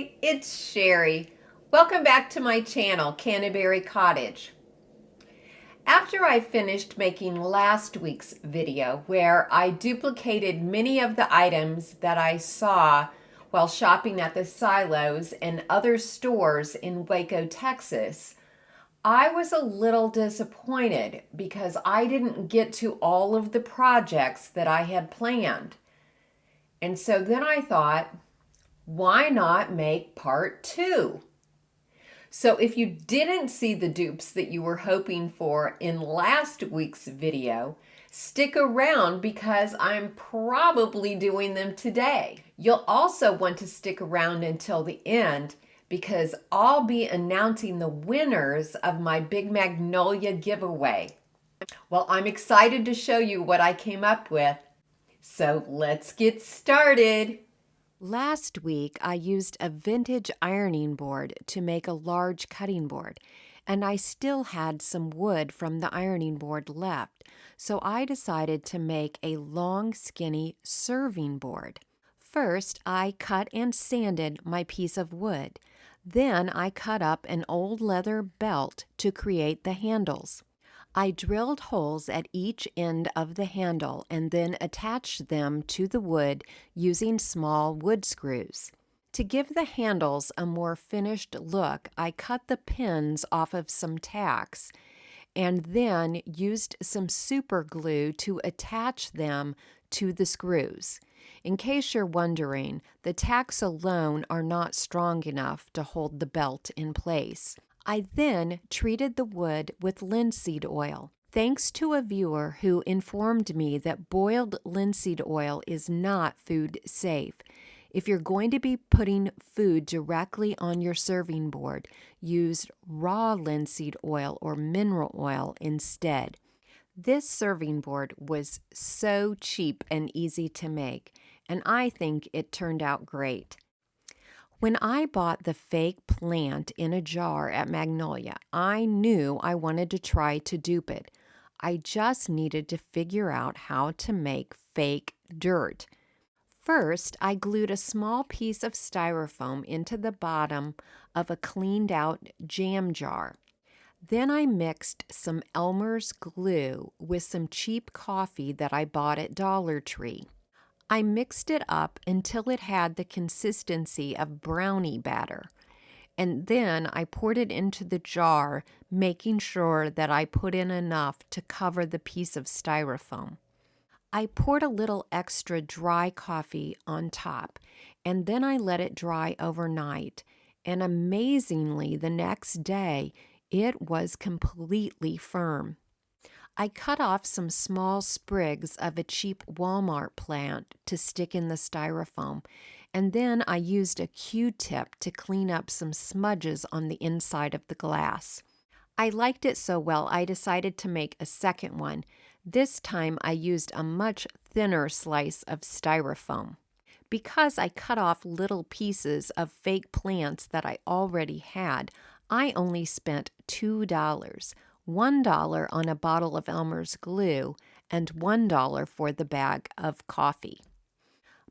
Hi, it's Sherry. Welcome back to my channel, Canterbury Cottage. After I finished making last week's video where I duplicated many of the items that I saw while shopping at the silos and other stores in Waco, Texas, I was a little disappointed because I didn't get to all of the projects that I had planned. And so then I thought, why not make part 2? So if you didn't see the dupes that you were hoping for in last week's video, stick around because I'm probably doing them today. You'll also want to stick around until the end because I'll be announcing the winners of my big Magnolia giveaway. Well, I'm excited to show you what I came up with. So let's get started. Last week, I used a vintage ironing board to make a large cutting board, and I still had some wood from the ironing board left, so I decided to make a long, skinny serving board. First, I cut and sanded my piece of wood. Then I cut up an old leather belt to create the handles. I drilled holes at each end of the handle and then attached them to the wood using small wood screws. To give the handles a more finished look, I cut the pins off of some tacks and then used some super glue to attach them to the screws. In case you're wondering, the tacks alone are not strong enough to hold the belt in place. I then treated the wood with linseed oil. Thanks to a viewer who informed me that boiled linseed oil is not food safe. If you're going to be putting food directly on your serving board, use raw linseed oil or mineral oil instead. This serving board was so cheap and easy to make, and I think it turned out great. When I bought the fake plant in a jar at Magnolia, I knew I wanted to try to dupe it. I just needed to figure out how to make fake dirt. First, I glued a small piece of styrofoam into the bottom of a cleaned out jam jar. Then I mixed some Elmer's glue with some cheap coffee that I bought at Dollar Tree. I mixed it up until it had the consistency of brownie batter, and then I poured it into the jar, making sure that I put in enough to cover the piece of styrofoam. I poured a little extra dry coffee on top, and then I let it dry overnight, and amazingly, the next day, it was completely firm. I cut off some small sprigs of a cheap Walmart plant to stick in the styrofoam, and then I used a Q-tip to clean up some smudges on the inside of the glass. I liked it so well I decided to make a second one. This time I used a much thinner slice of styrofoam. Because I cut off little pieces of fake plants that I already had, I only spent $2. $1 on a bottle of Elmer's glue, and $1 for the bag of coffee.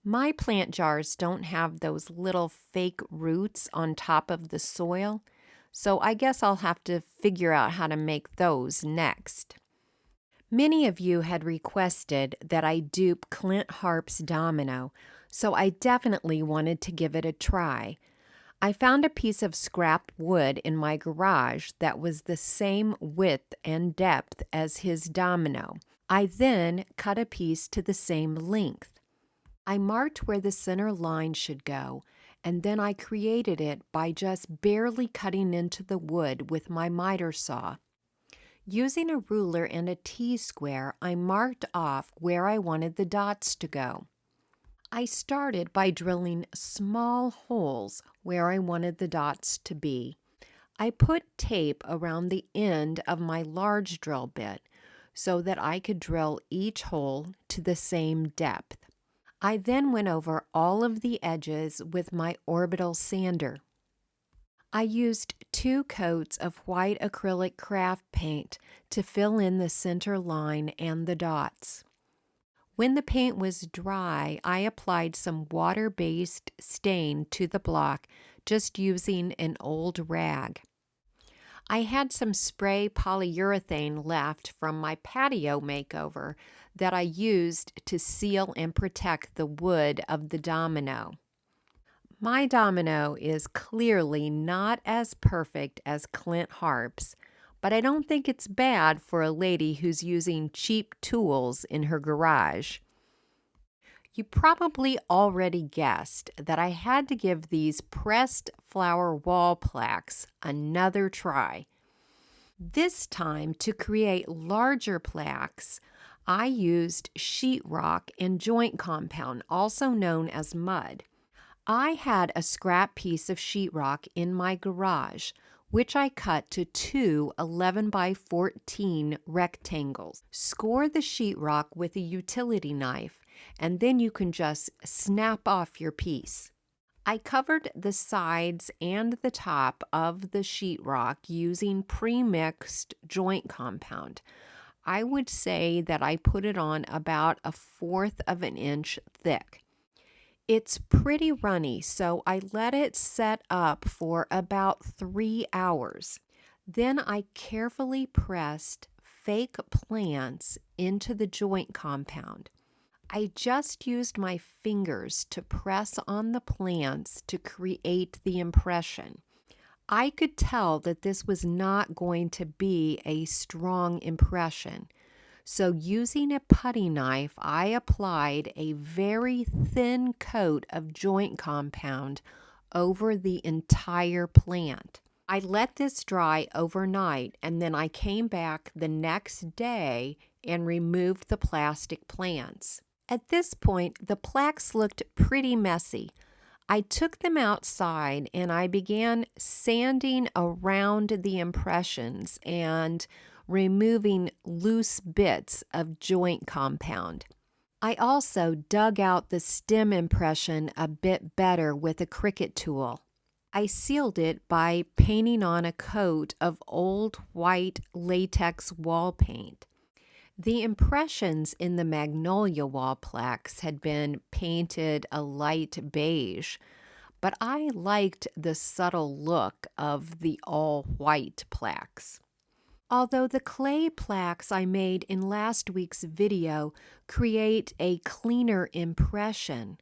My plant jars don't have those little fake roots on top of the soil, so I guess I'll have to figure out how to make those next. Many of you had requested that I dupe Clint Harp's Domino, so I definitely wanted to give it a try. I found a piece of scrap wood in my garage that was the same width and depth as his domino. I then cut a piece to the same length. I marked where the center line should go, and then I created it by just barely cutting into the wood with my miter saw. Using a ruler and a T-square, I marked off where I wanted the dots to go. I started by drilling small holes where I wanted the dots to be. I put tape around the end of my large drill bit so that I could drill each hole to the same depth. I then went over all of the edges with my orbital sander. I used 2 coats of white acrylic craft paint to fill in the center line and the dots. When the paint was dry, I applied some water-based stain to the block just using an old rag. I had some spray polyurethane left from my patio makeover that I used to seal and protect the wood of the domino. My domino is clearly not as perfect as Clint Harp's, but I don't think it's bad for a lady who's using cheap tools in her garage. You probably already guessed that I had to give these pressed flower wall plaques another try. This time, to create larger plaques, I used sheetrock and joint compound, also known as mud. I had a scrap piece of sheetrock in my garage, which I cut to two 11 by 14 rectangles. Score the sheetrock with a utility knife, and then you can just snap off your piece. I covered the sides and the top of the sheetrock using pre-mixed joint compound. I would say that I put it on about 1/4 of an inch thick. It's pretty runny, so I let it set up for about 3 hours. Then I carefully pressed fake plants into the joint compound. I just used my fingers to press on the plants to create the impression. I could tell that this was not going to be a strong impression. So using a putty knife, I applied a very thin coat of joint compound over the entire plant. I let this dry overnight, and then I came back the next day and removed the plastic plants. At this point, the plaques looked pretty messy. I took them outside and I began sanding around the impressions and removing loose bits of joint compound. I also dug out the stem impression a bit better with a Cricut tool. I sealed it by painting on a coat of old white latex wall paint. The impressions in the Magnolia wall plaques had been painted a light beige, but I liked the subtle look of the all-white plaques. Although the clay plaques I made in last week's video create a cleaner impression,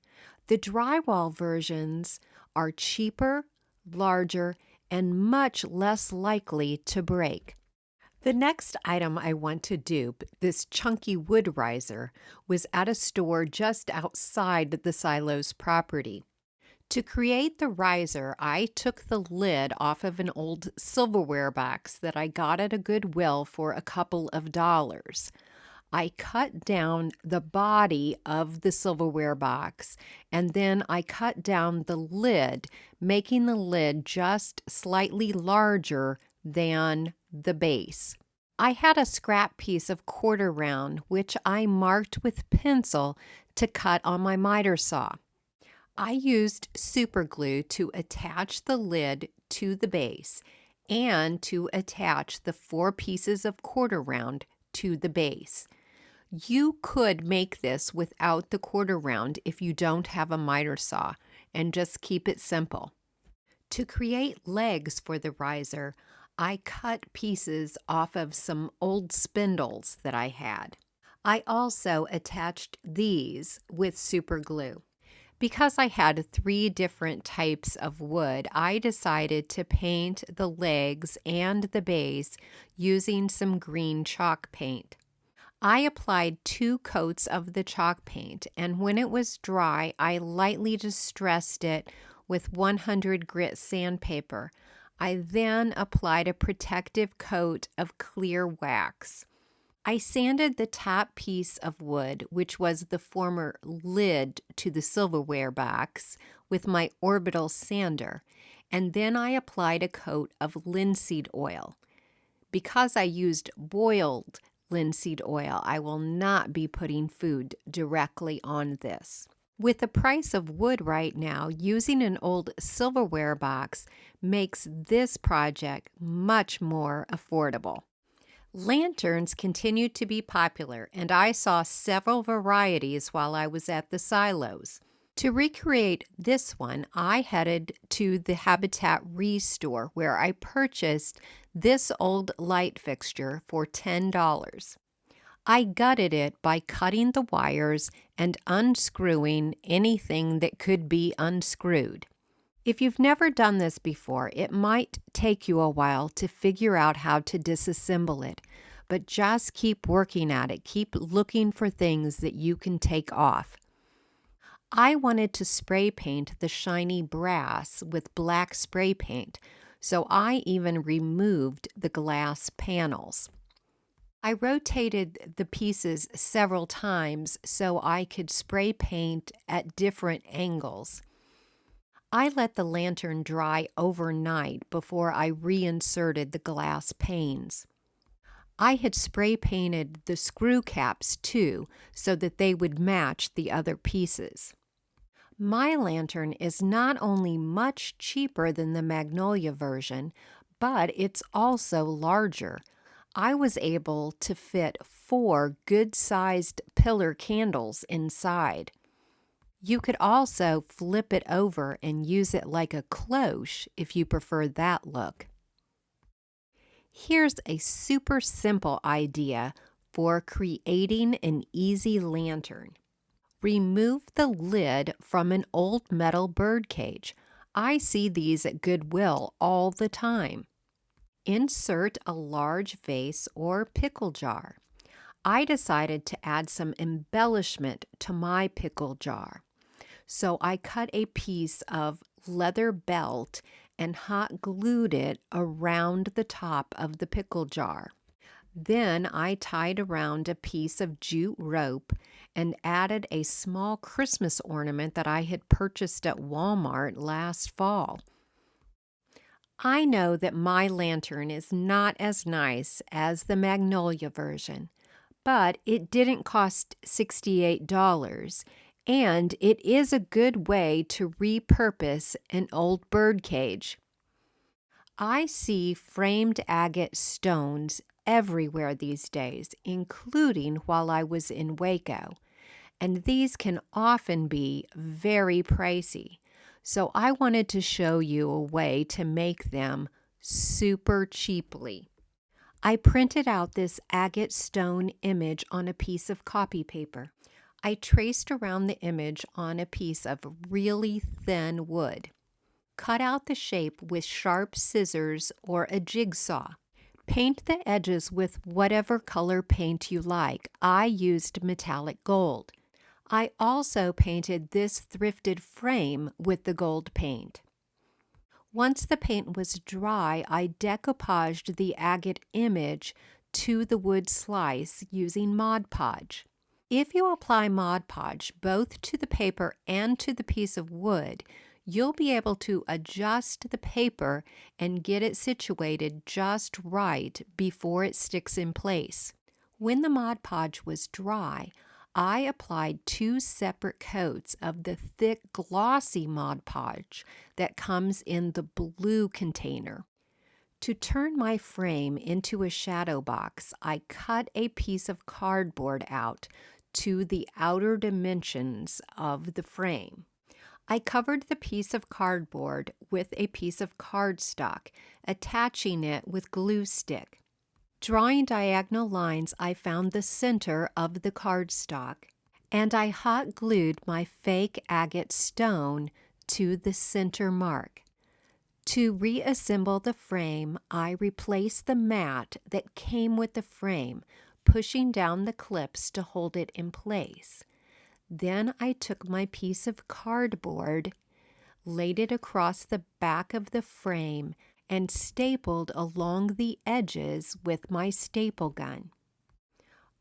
the drywall versions are cheaper, larger, and much less likely to break. The next item I want to dupe, this chunky wood riser, was at a store just outside the silo's property. To create the riser, I took the lid off of an old silverware box that I got at a Goodwill for a couple of dollars. I cut down the body of the silverware box, and then I cut down the lid, making the lid just slightly larger than the base. I had a scrap piece of 1/4 round, which I marked with pencil to cut on my miter saw. I used super glue to attach the lid to the base and to attach the 4 pieces of 1/4 round to the base. You could make this without the 1/4 round if you don't have a miter saw, and just keep it simple. To create legs for the riser, I cut pieces off of some old spindles that I had. I also attached these with super glue. Because I had 3 different types of wood, I decided to paint the legs and the base using some green chalk paint. I applied 2 coats of the chalk paint, and when it was dry, I lightly distressed it with 100 grit sandpaper. I then applied a protective coat of clear wax. I sanded the top piece of wood, which was the former lid to the silverware box, with my orbital sander, and then I applied a coat of linseed oil. Because I used boiled linseed oil, I will not be putting food directly on this. With the price of wood right now, using an old silverware box makes this project much more affordable. Lanterns continued to be popular, and I saw several varieties while I was at the silos. To recreate this one, I headed to the Habitat Restore where I purchased this old light fixture for $10. I gutted it by cutting the wires and unscrewing anything that could be unscrewed. If you've never done this before, it might take you a while to figure out how to disassemble it, but just keep working at it. Keep looking for things that you can take off. I wanted to spray paint the shiny brass with black spray paint, so I even removed the glass panels. I rotated the pieces several times so I could spray paint at different angles. I let the lantern dry overnight before I reinserted the glass panes. I had spray painted the screw caps too so that they would match the other pieces. My lantern is not only much cheaper than the Magnolia version, but it's also larger. I was able to fit 4 good-sized pillar candles inside. You could also flip it over and use it like a cloche if you prefer that look. Here's a super simple idea for creating an easy lantern. Remove the lid from an old metal bird cage. I see these at Goodwill all the time. Insert a large vase or pickle jar. I decided to add some embellishment to my pickle jar. So I cut a piece of leather belt and hot glued it around the top of the pickle jar. Then I tied around a piece of jute rope and added a small Christmas ornament that I had purchased at Walmart last fall. I know that my lantern is not as nice as the Magnolia version, but it didn't cost $68, and it is a good way to repurpose an old bird cage. I see framed agate stones everywhere these days, including while I was in Waco, and these can often be very pricey. So I wanted to show you a way to make them super cheaply. I printed out this agate stone image on a piece of copy paper. I traced around the image on a piece of really thin wood. Cut out the shape with sharp scissors or a jigsaw. Paint the edges with whatever color paint you like. I used metallic gold. I also painted this thrifted frame with the gold paint. Once the paint was dry, I decoupaged the agate image to the wood slice using Mod Podge. If you apply Mod Podge both to the paper and to the piece of wood, you'll be able to adjust the paper and get it situated just right before it sticks in place. When the Mod Podge was dry, I applied 2 separate coats of the thick glossy Mod Podge that comes in the blue container. To turn my frame into a shadow box, I cut a piece of cardboard out to the outer dimensions of the frame. I covered the piece of cardboard with a piece of cardstock, attaching it with glue stick. Drawing diagonal lines, I found the center of the cardstock, and I hot glued my fake agate stone to the center mark. To reassemble the frame, I replaced the mat that came with the frame, pushing down the clips to hold it in place. Then I took my piece of cardboard, laid it across the back of the frame, and stapled along the edges with my staple gun.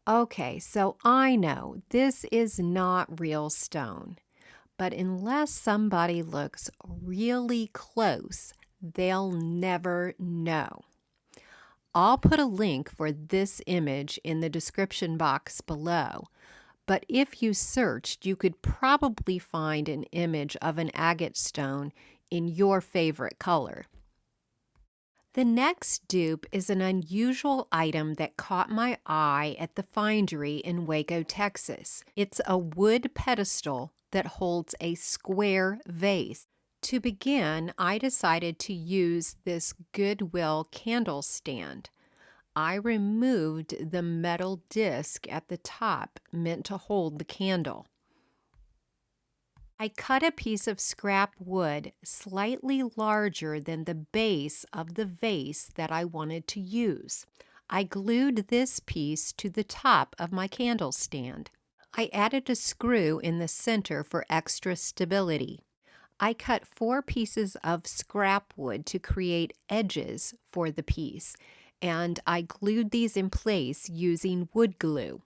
Okay, so I know this is not real stone, but unless somebody looks really close, they'll never know. I'll put a link for this image in the description box below, but if you searched, you could probably find an image of an agate stone in your favorite color. The next dupe is an unusual item that caught my eye at the findery in Waco, Texas. It's a wood pedestal that holds a square vase. To begin, I decided to use this Goodwill candle stand. I removed the metal disc at the top meant to hold the candle. I cut a piece of scrap wood slightly larger than the base of the vase that I wanted to use. I glued this piece to the top of my candle stand. I added a screw in the center for extra stability. I cut 4 pieces of scrap wood to create edges for the piece, and I glued these in place using wood glue.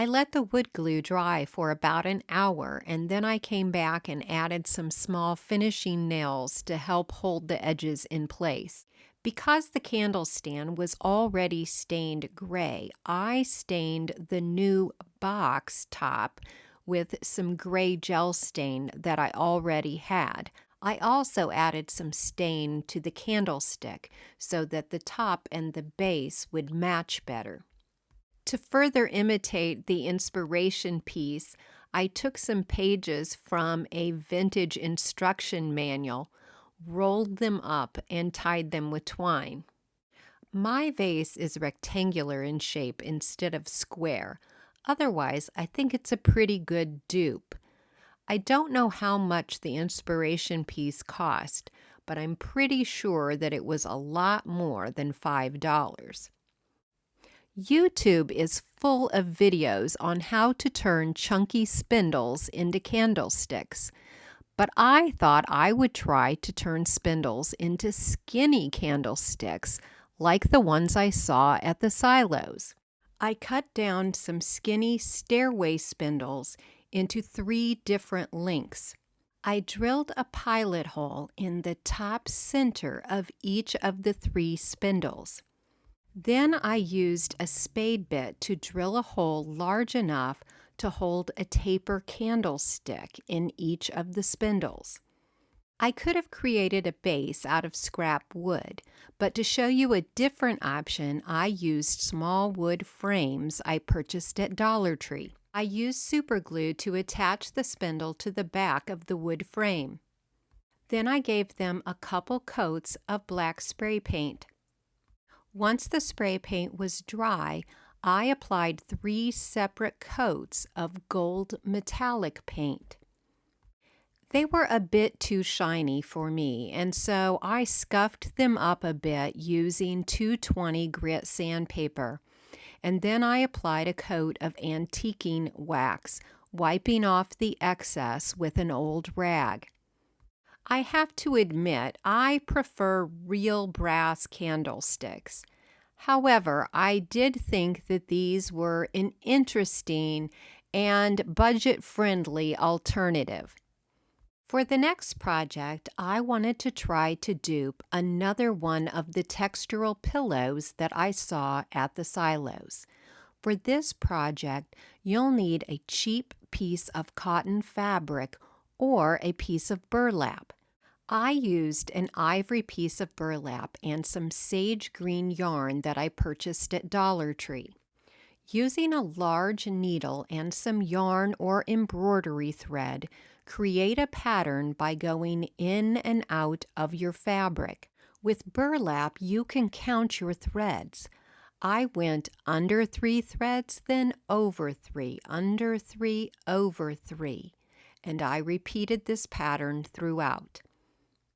I let the wood glue dry for about an hour, and then I came back and added some small finishing nails to help hold the edges in place. Because the candle stand was already stained gray, I stained the new box top with some gray gel stain that I already had. I also added some stain to the candlestick so that the top and the base would match better. To further imitate the inspiration piece, I took some pages from a vintage instruction manual, rolled them up, and tied them with twine. My vase is rectangular in shape instead of square. Otherwise, I think it's a pretty good dupe. I don't know how much the inspiration piece cost, but I'm pretty sure that it was a lot more than $5. YouTube is full of videos on how to turn chunky spindles into candlesticks, but I thought I would try to turn spindles into skinny candlesticks like the ones I saw at the silos. I cut down some skinny stairway spindles into 3 different lengths. I drilled a pilot hole in the top center of each of the 3 spindles. Then I used a spade bit to drill a hole large enough to hold a taper candlestick in each of the spindles. I could have created a base out of scrap wood, but to show you a different option, I used small wood frames I purchased at Dollar Tree. I used super glue to attach the spindle to the back of the wood frame. Then I gave them a couple coats of black spray paint. Once the spray paint was dry, I applied 3 separate coats of gold metallic paint. They were a bit too shiny for me, and so I scuffed them up a bit using 220 grit sandpaper, and then I applied a coat of antiquing wax, wiping off the excess with an old rag. I have to admit, I prefer real brass candlesticks. However, I did think that these were an interesting and budget-friendly alternative. For the next project, I wanted to try to dupe another one of the textural pillows that I saw at the silos. For this project, you'll need a cheap piece of cotton fabric or a piece of burlap. I used an ivory piece of burlap and some sage green yarn that I purchased at Dollar Tree. Using a large needle and some yarn or embroidery thread, create a pattern by going in and out of your fabric. With burlap, you can count your threads. I went under 3 threads, then over 3, under 3, over 3, and I repeated this pattern throughout.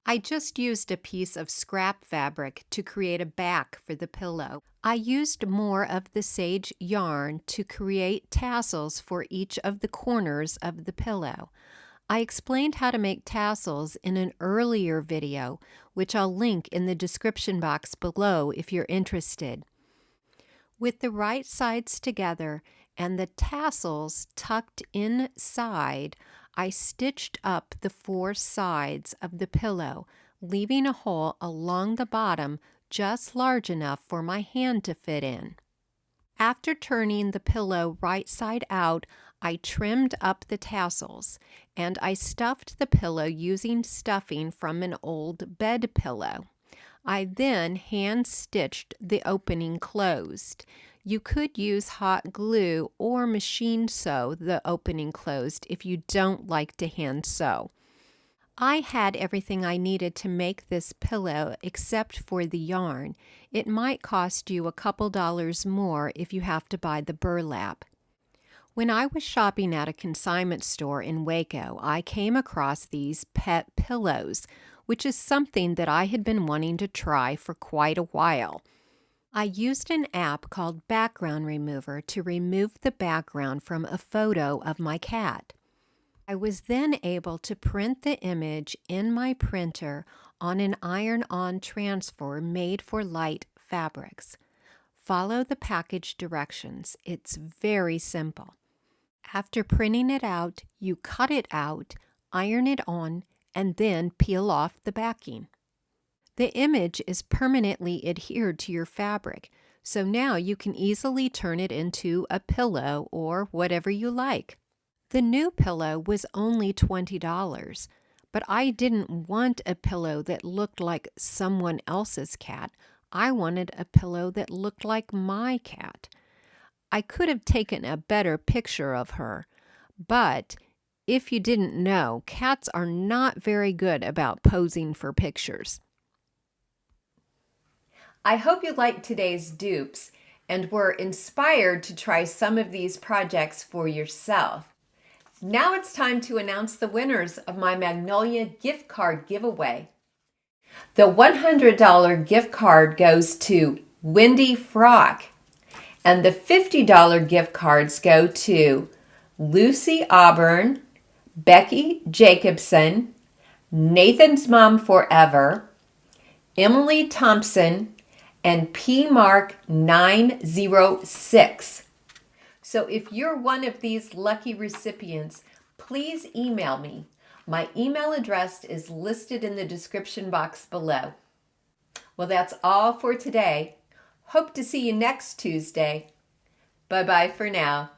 I just used a piece of scrap fabric to create a back for the pillow. I used more of the sage yarn to create tassels for each of the corners of the pillow. I explained how to make tassels in an earlier video, which I'll link in the description box below if you're interested. With the right sides together and the tassels tucked inside, I stitched up the 4 sides of the pillow, leaving a hole along the bottom just large enough for my hand to fit in. After turning the pillow right side out, I trimmed up the tassels, and I stuffed the pillow using stuffing from an old bed pillow. I then hand-stitched the opening closed. You could use hot glue or machine sew the opening closed if you don't like to hand sew. I had everything I needed to make this pillow except for the yarn. It might cost you a couple dollars more if you have to buy the burlap. When I was shopping at a consignment store in Waco, I came across these pet pillows, which is something that I had been wanting to try for quite a while. I used an app called Background Remover to remove the background from a photo of my cat. I was then able to print the image in my printer on an iron-on transfer made for light fabrics. Follow the package directions. It's very simple. After printing it out, you cut it out, iron it on, and then peel off the backing. The image is permanently adhered to your fabric, so now you can easily turn it into a pillow or whatever you like. The new pillow was only $20, but I didn't want a pillow that looked like someone else's cat. I wanted a pillow that looked like my cat. I could have taken a better picture of her, but if you didn't know, cats are not very good about posing for pictures. I hope you liked today's dupes and were inspired to try some of these projects for yourself. Now it's time to announce the winners of my Magnolia gift card giveaway. The $100 gift card goes to Wendy Frock, and the $50 gift cards go to Lucy Auburn, Becky Jacobsen, Nathansmomforever, Emily Thompson, and PMark 906. So if you're one of these lucky recipients, please email me. My email address is listed in the description box below. Well, that's all for today. Hope to see you next Tuesday. Bye-bye for now.